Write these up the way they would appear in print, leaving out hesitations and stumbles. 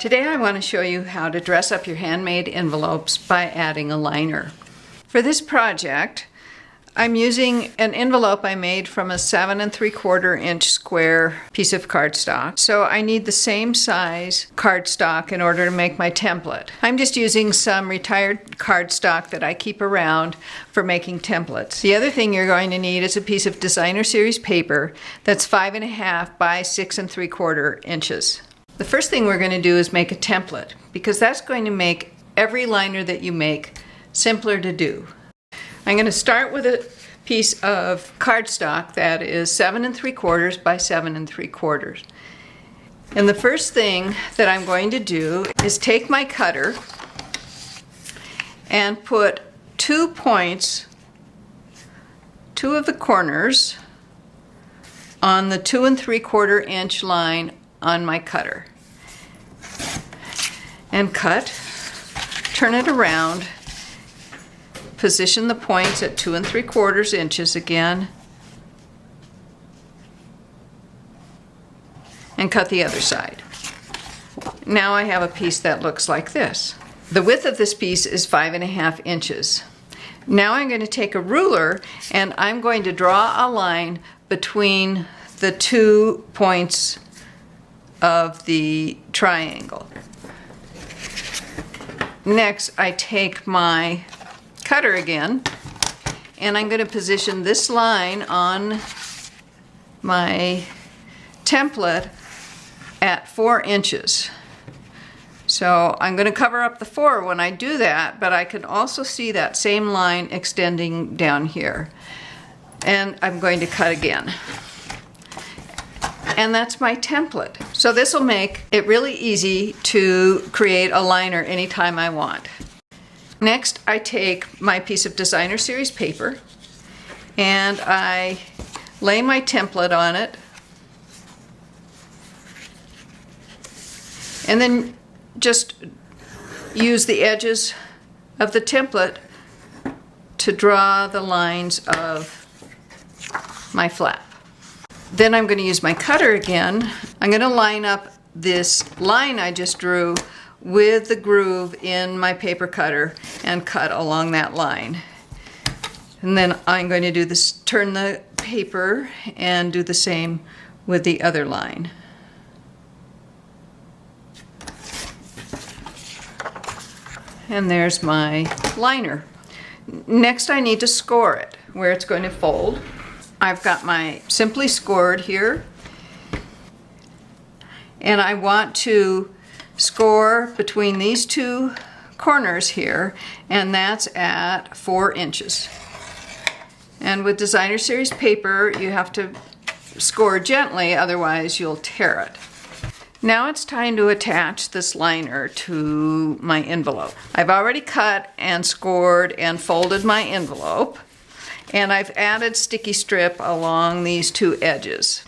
Today I want to show you how to dress up your handmade envelopes by adding a liner. For this project, I'm using an envelope I made from a 7 3/4 inch square piece of cardstock. So I need the same size cardstock in order to make my template. I'm just using some retired cardstock that I keep around for making templates. The other thing you're going to need is a piece of designer series paper that's 5.5 by 6 3/4 inches. The first thing we're going to do is make a template, because that's going to make every liner that you make simpler to do. I'm going to start with a piece of cardstock that is 7 3/4 by 7 3/4. And the first thing that I'm going to do is take my cutter and put 2 points, 2 of the corners on the 2 3/4 inch line on my cutter, and cut, turn it around, position the points at 2 3/4 inches again, and cut the other side. Now I have a piece that looks like this. The width of this piece is 5.5 inches. Now I'm going to take a ruler and I'm going to draw a line between the 2 points of the triangle. Next, I take my cutter again and I'm going to position this line on my template at 4 inches. So I'm going to cover up the 4 when I do that, but I can also see that same line extending down here. And I'm going to cut again. And that's my template. So this will make it really easy to create a liner anytime I want. Next, I take my piece of designer series paper and I lay my template on it, and then just use the edges of the template to draw the lines of my flap. Then I'm going to use my cutter again. I'm going to line up this line I just drew with the groove in my paper cutter and cut along that line. And then I'm going to do this, turn the paper and do the same with the other line. And there's my liner. Next I need to score it where it's going to fold. I've got my simply scored here, and I want to score between these 2 corners here, and that's at 4 inches. And with designer series paper you have to score gently, otherwise you'll tear it. Now it's time to attach this liner to my envelope. I've already cut and scored and folded my envelope, and I've added sticky strip along these 2 edges.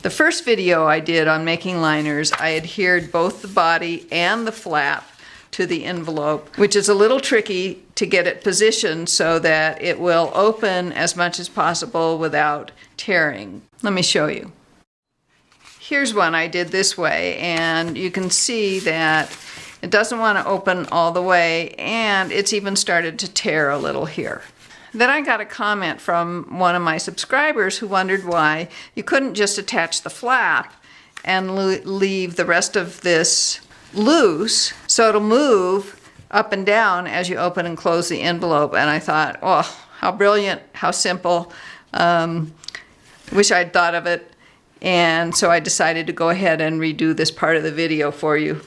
The first video I did on making liners, I adhered both the body and the flap to the envelope, which is a little tricky to get it positioned so that it will open as much as possible without tearing. Let me show you. Here's one I did this way, and you can see that it doesn't want to open all the way, and it's even started to tear a little here. Then I got a comment from one of my subscribers who wondered why you couldn't just attach the flap and leave the rest of this loose so it'll move up and down as you open and close the envelope. And I thought, oh, how brilliant, how simple. Wish I'd thought of it. And so I decided to go ahead and redo this part of the video for you.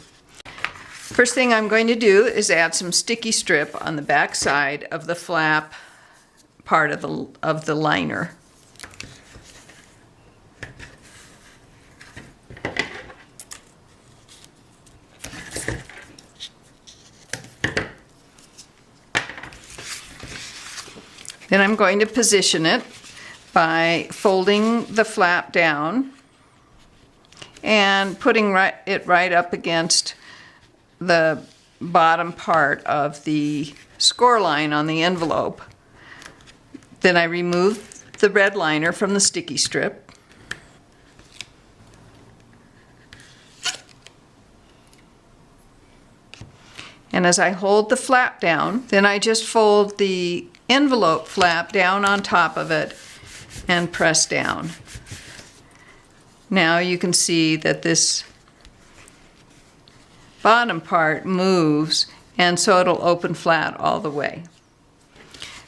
First thing I'm going to do is add some sticky strip on the back side of the flap part of the liner. Then I'm going to position it by folding the flap down and putting it right up against the bottom part of the score line on the envelope. Then I remove the red liner from the sticky strip. And as I hold the flap down, then I just fold the envelope flap down on top of it and press down. Now you can see that this bottom part moves, and so it'll open flat all the way.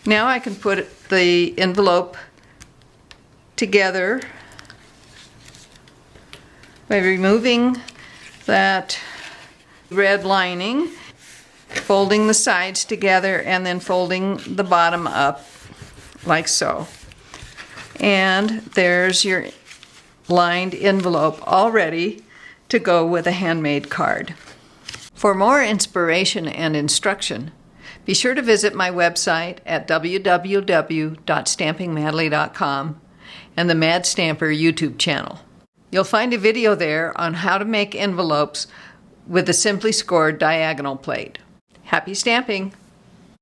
Now I can put the envelope together by removing that red lining, folding the sides together, and then folding the bottom up like so. And there's your lined envelope all ready to go with a handmade card. For more inspiration and instruction, be sure to visit my website at www.stampingmadly.com and the Mad Stamper YouTube channel. You'll find a video there on how to make envelopes with a simply scored diagonal plate. Happy stamping!